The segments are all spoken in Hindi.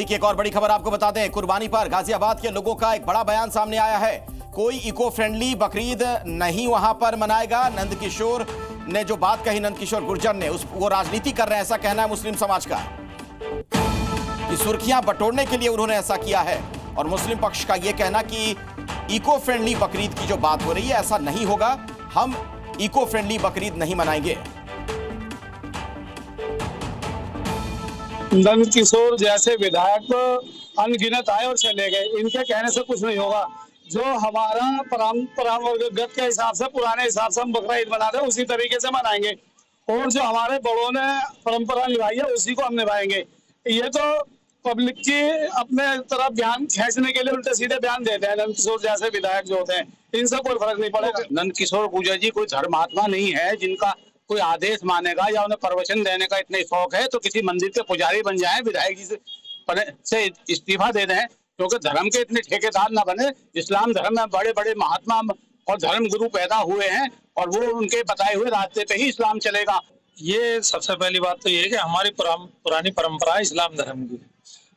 अभी की एक और बड़ी खबर आपको बता दें, कुर्बानी पर गाजियाबाद के लोगों का एक बड़ा बयान सामने आया है। कोई इको फ्रेंडली बकरीद नहीं वहां पर मनाएगा। नंदकिशोर ने जो बात कही, नंदकिशोर गुर्जर ने, वो राजनीति कर रहे हैं, ऐसा कहना है मुस्लिम समाज का कि सुर्खियां बटोरने के लिए उन्होंने ऐसा किया है। और मुस्लिम पक्ष का यह कहना कि इको फ्रेंडली बकरीद की जो बात हो रही है, ऐसा नहीं होगा, हम इको फ्रेंडली बकरीद नहीं मनाएंगे। नंदकिशोर जैसे विधायक अनगिनत आए और चले गए, इनके कहने से कुछ नहीं होगा। जो हमारा परंपरागत के हिसाब से, पुराने हिसाब से हम बकरा ईद मनाते हैं, उसी तरीके से मनाएंगे। और जो हमारे बड़ों ने परंपरा निभाई है, उसी को हम निभाएंगे। ये तो पब्लिक की अपने तरफ ध्यान खींचने के लिए उल्टे सीधे बयान देते हैं। नंदकिशोर जैसे विधायक जो होते हैं, इनसे कोई फर्क नहीं पड़ेगा। नंदकिशोर गुर्जर जी कोई धर्मात्मा नहीं है जिनका कोई आदेश मानेगा या उन्हें प्रवचन देने का इतने शौक है तो किसी मंदिर के पुजारी बन जाए, विधायक जी से इस्तीफा दे दें, क्योंकि धर्म के इतने ठेकेदार ना बने। इस्लाम धर्म में बड़े बड़े महात्मा और धर्म गुरु पैदा हुए हैं और वो उनके बताए हुए रास्ते पे ही इस्लाम चलेगा। ये सबसे पहली बात तो ये है कि हमारी पुरानी परंपरा है इस्लाम धर्म की,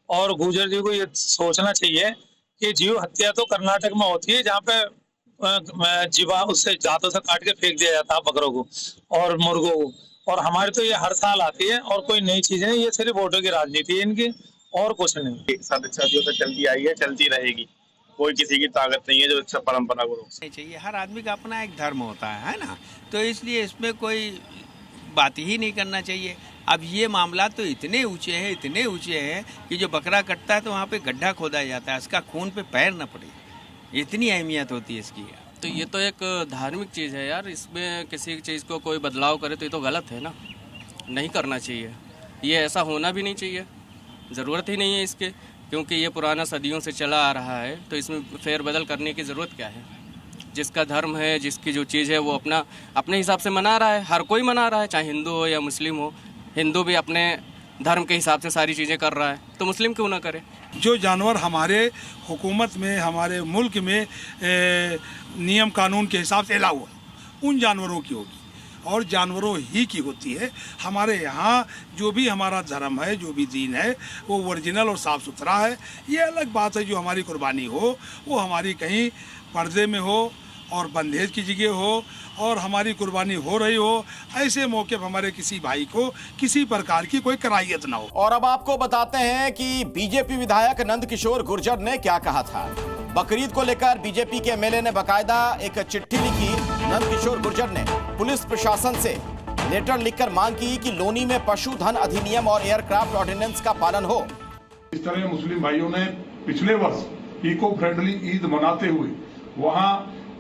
और गुर्जर जी को ये सोचना चाहिए कि जीव हत्या तो कर्नाटक में होती है, जहाँ पे जीवा उससे दांतों से काट के फेंक दिया जाता है बकरों को और मुर्गों को, और हमारे तो ये हर साल आती है और कोई नई चीज नहीं। ये सिर्फ वोटों की राजनीति है इनकी, और कुछ नहीं। सदियों से चलती आई है, चलती रहेगी। कोई किसी की ताकत नहीं है जो इस परंपरा को रोक सके। चाहिए, हर आदमी का अपना एक धर्म होता है ना, तो इसलिए इसमें कोई बात ही नहीं करना चाहिए। अब ये मामला तो इतने ऊंचे हैं कि जो बकरा कटता है तो वहाँ पे गड्ढा खोदा जाता है, उसका खून पे पैर न पड़े, इतनी अहमियत होती है इसकी। तो ये तो एक धार्मिक चीज़ है यार, इसमें किसी चीज़ को कोई बदलाव करे तो ये तो गलत है ना, नहीं करना चाहिए। ये ऐसा होना भी नहीं चाहिए, ज़रूरत ही नहीं है इसके, क्योंकि ये पुराना सदियों से चला आ रहा है, तो इसमें फेरबदल करने की ज़रूरत क्या है। जिसका धर्म है, जिसकी जो चीज़ है, वो अपने हिसाब से मना रहा है। हर कोई मना रहा है, चाहे हिंदू हो या मुस्लिम हो। हिंदू भी अपने धर्म के हिसाब से सारी चीज़ें कर रहा है, तो मुस्लिम क्यों ना करे। जो जानवर हमारे हुकूमत में, हमारे मुल्क में नियम कानून के हिसाब से अलाउ है, उन जानवरों की होगी और जानवरों ही की होती है। हमारे यहाँ जो भी हमारा धर्म है, जो भी दीन है, वो ओरिजिनल और साफ़ सुथरा है। ये अलग बात है जो हमारी कुर्बानी हो, वो हमारी कहीं पर्दे में हो और बंदेज की जगह हो और हमारी कुर्बानी हो रही हो, ऐसे मौके पर हमारे किसी भाई को किसी प्रकार की कोई कराहियत ना हो। और अब आपको बताते हैं कि बीजेपी विधायक नंदकिशोर गुर्जर ने क्या कहा था। बकरीद को लेकर बीजेपी के एमएलए ने बाकायदा एक चिट्ठी लिखी। नंदकिशोर गुर्जर ने पुलिस प्रशासन से लेटर लिखकर मांग की कि लोनी में पशुधन अधिनियम और एयरक्राफ्ट ऑर्डिनेंस का पालन हो। इस तरह मुस्लिम भाइयों ने पिछले वर्ष इको फ्रेंडली ईद मनाते हुए वहां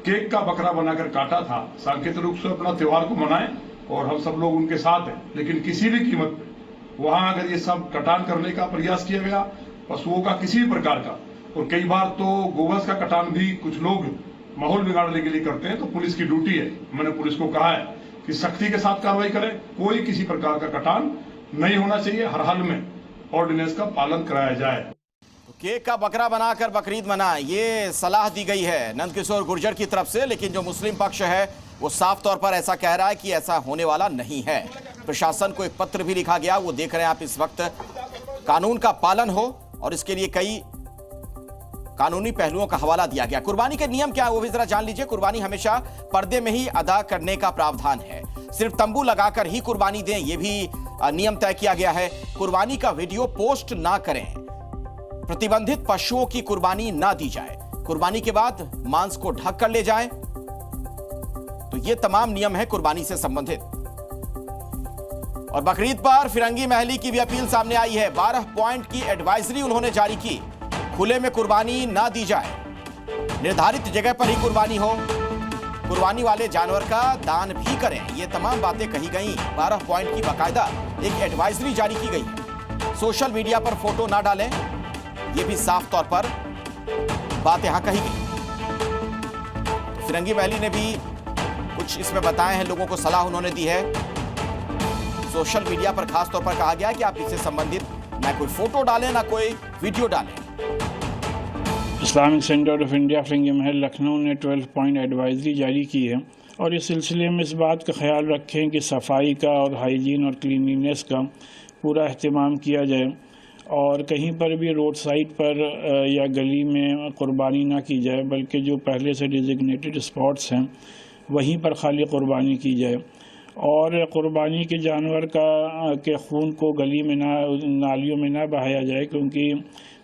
केक का बकरा बनाकर काटा था, सांकेतिक रूप से अपना त्योहार को मनाएं और हम सब लोग उनके साथ हैं। लेकिन किसी भी कीमत पे वहां अगर ये सब कटान करने का प्रयास किया गया, पशुओं का किसी भी प्रकार का, और कई बार तो गोवंश का कटान भी कुछ लोग माहौल बिगाड़ने के लिए करते हैं, तो पुलिस की ड्यूटी है, मैंने पुलिस को कहा है कि सख्ती के साथ कार्रवाई करें। कोई किसी प्रकार का कटान नहीं होना चाहिए, हर हाल में ऑर्डिनेंस का पालन कराया जाए। केक का बकरा बनाकर बकरीद मनाएं, ये सलाह दी गई है नंदकिशोर गुर्जर की तरफ से। लेकिन जो मुस्लिम पक्ष है वो साफ तौर पर ऐसा कह रहा है कि ऐसा होने वाला नहीं है। प्रशासन को एक पत्र भी लिखा गया, वो देख रहे हैं आप इस वक्त। कानून का पालन हो और इसके लिए कई कानूनी पहलुओं का हवाला दिया गया। कुर्बानी के नियम क्या है वो भी जरा जान लीजिए। कुर्बानी हमेशा पर्दे में ही अदा करने का प्रावधान है। सिर्फ तंबू लगाकर ही कुर्बानी दें, यह भी नियम तय किया गया है। कुर्बानी का वीडियो पोस्ट ना करें, प्रतिबंधित पशुओं की कुर्बानी ना दी जाए, कुर्बानी के बाद मांस को ढक कर ले जाएं। तो ये तमाम नियम है कुर्बानी से संबंधित। और बकरीद पर फिरंगी महली की भी अपील सामने आई है। 12 पॉइंट की एडवाइजरी उन्होंने जारी की। खुले में कुर्बानी ना दी जाए, निर्धारित जगह पर ही कुर्बानी हो, कुर्बानी वाले जानवर का दान भी करें। ये तमाम बातें कही गई। 12 पॉइंट की बाकायदा एक एडवाइजरी जारी की गई है। सोशल मीडिया पर फोटो ना डालें, ये भी साफ तौर पर बात यहां कही गई। फिरंगी महली ने भी कुछ इसमें बताए हैं, लोगों को सलाह उन्होंने दी है। सोशल मीडिया पर खास तौर पर कहा गया कि आप इससे संबंधित ना कोई फोटो डालें ना कोई वीडियो डालें। इस्लामिक सेंटर ऑफ इंडिया फिरंगी महल लखनऊ ने 12 पॉइंट एडवाइजरी जारी की है और इस सिलसिले में इस बात का ख्याल रखें कि सफाई का और हाइजीन और क्लीनिनेस का पूरा अहतमाम किया जाए और कहीं पर भी रोड साइड पर या गली में कुर्बानी ना की जाए, बल्कि जो पहले से डिजिग्नेटेड स्पॉट्स हैं वहीं पर खाली कुर्बानी की जाए। और कुर्बानी के जानवर के खून को गली में नालियों में ना बहाया जाए, क्योंकि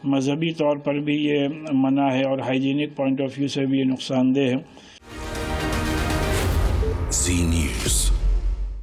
मजहबी तौर पर भी ये मना है और हाइजीनिक पॉइंट ऑफ व्यू से भी ये नुकसानदेह है। जी न्यूज़।